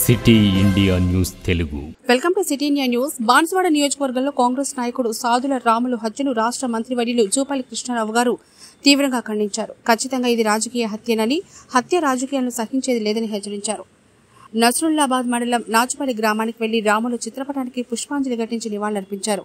City India news Telugu. Welcome to city India news. Banswada నియోజకవర్గంలో కాంగ్రెస్ నాయకుడు సాదుల రాములు హత్యను రాష్ట్ర మంత్రివర్యులు జూపల్లి కృష్ణారావు గారు తీవ్రంగా ఖండించారు. ఖచ్చితంగా ఇది రాజకీయ హత్యేనని, హత్య రాజకీయాలను సహించేది లేదని హెచ్చరించారు. నస్రుల్లాబాద్ మండలం నాచుపల్లి గ్రామానికి వెళ్లి రాములు చిత్రపటానికి పుష్పాంజలి ఘటించి నివాళులర్పించారు.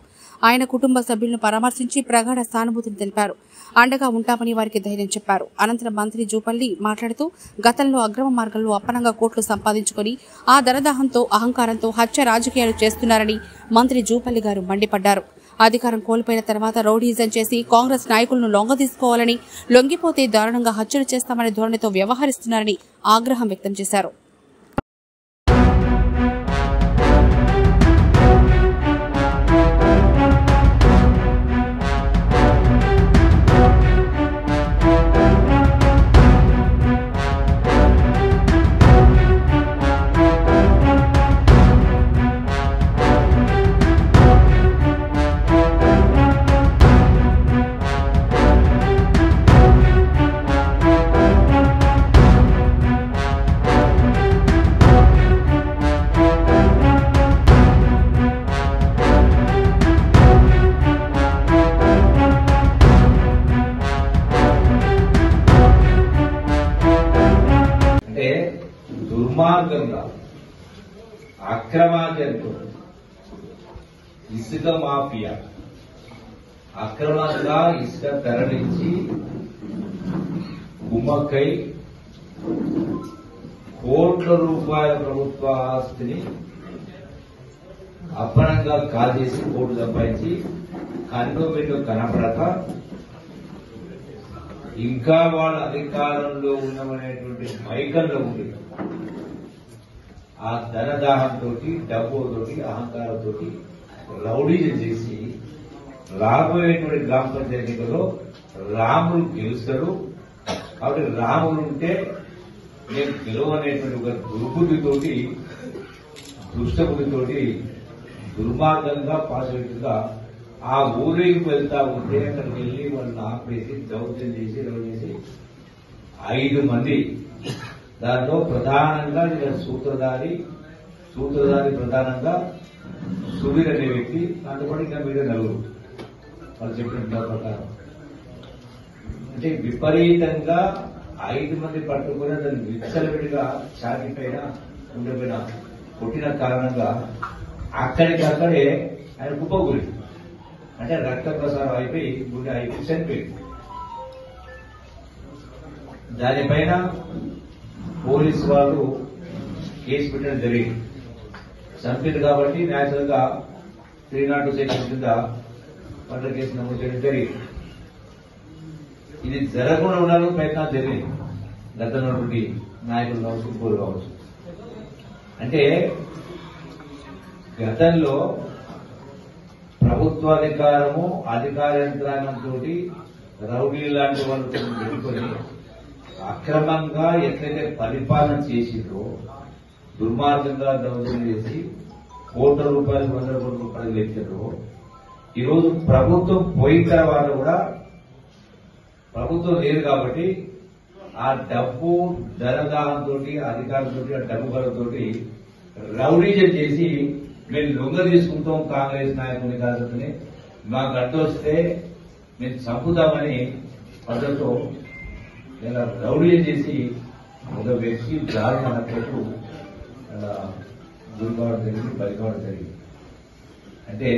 ఆయన కుటుంబ సభ్యులను పరామర్శించి ప్రగాఢ సానుభూతిని తెలిపారు. అండగా ఉంటామని వారికి ధైర్యం చెప్పారు. అనంతరం మంత్రి జూపల్లి మాట్లాడుతూ గతంలో అక్రమ మార్గంలో అప్పనంగా కోట్లు సంపాదించుకుని ఆ ధనదాహంతో, అహంకారంతో హత్య రాజకీయాలు చేస్తున్నారని మంత్రి జూపల్లి గారు మండిపడ్డారు. అధికారం కోల్పోయిన తర్వాత రౌడీజం చేసి కాంగ్రెస్ నాయకులను లొంగదీసుకోవాలని, లొంగిపోతే దారుణంగా హత్యలు చేస్తామనే ధోరణితో వ్యవహరిస్తున్నారని ఆగ్రహం వ్యక్తం చేశారు. దుర్మార్గంగా అక్రమార్గంతో ఇసుక మాఫియా అక్రమంగా ఇసుక తరలించి కుమ్మక్కై కోట్ల రూపాయల ప్రభుత్వ ఆస్తిని అప్పనంగా కాజేసి కోట్లు సంపాదించి కన్ను బిడ్డ కనపడక ఇంకా వాళ్ళ అధికారంలో ఉన్నామనేటువంటి మైకంలో ఉంది. ఆ ధనదాహంతో, డబ్బుతోటి, అహంకారంతో రౌడీజం చేసి రాబోయేటువంటి గ్రామ పంచాయతీ ఎన్నికల్లో రాములు గెలుస్తారు. కాబట్టి రాములు ఉంటే నేను గెలవనేటువంటి ఒక దుర్బుద్ధితోటి, దుష్టబుద్ధితోటి దుర్మార్గంగా పాజిటివ్గా ఆ ఊరేగి వెళ్తా ఉంటే అక్కడికి వెళ్లి వాళ్ళని ఆపేసి దౌర్జన్యం చేసి రౌడీ చేసి 5 మంది, దాంట్లో ప్రధానంగా సూత్రధారి ప్రధానంగా సువీర్ అనే వ్యక్తి, దాంతో పాటు ఇంకా మీద 4 వాళ్ళు చెప్పిన ప్రకారం అంటే విపరీతంగా 5 మంది పట్టుకుని దాన్ని విచ్చలవిడిగా ఛాతీ పైన ఉండబోయిన కొట్టిన కారణంగా అక్కడికక్కడే ఆయన కుప్పకూలి అంటే రక్త ప్రసారం అయిపోయి గుండె అయిపోయి చనిపోయింది. దానిపైన పోలీసు వాళ్ళు కేసు పెట్టడం జరిగింది. చంపింది కాబట్టి న్యాచురల్ గా 302 సెక్షన్ కింద మర్డర్ కేసు నమోదు చేయడం జరిగింది. ఇది జరగకుండా ఉండాలని ప్రయత్నాలు జరిగింది. గతంలో నాయకులు కావచ్చు, పోలు కావచ్చు. అంటే గతంలో ప్రభుత్వాధికారము, అధికార యంత్రాంగంతో రౌడీ లాంటి వాళ్ళతో పెట్టుకుని అక్రమంగా ఎట్లయితే పరిపాలన చేసిందో, దుర్మార్గంగా దౌర్జన్యం చేసి కోట్ల రూపాయలు, 100 కోట్ల రూపాయలు లెక్కారో, ఈరోజు ప్రభుత్వం పోయిన తర్వాత కూడా ప్రభుత్వం లేదు కాబట్టి ఆ డబ్బు ధనదాహంతో, అధికారంతో, ఆ డబ్బు బలంతో రౌడీజం చేసి మేము లొంగ తీసుకుంటాం కాంగ్రెస్ నాయకుని కాదని, మాకు అడ్డొస్తే మేము చంపుతామని పద్ధతితో ఇలా రౌడీజం చేసి ఒక వ్యక్తి దారుణ హత్యకు గురి కావడం జరిగింది, బలి కావడం జరిగింది. అంటే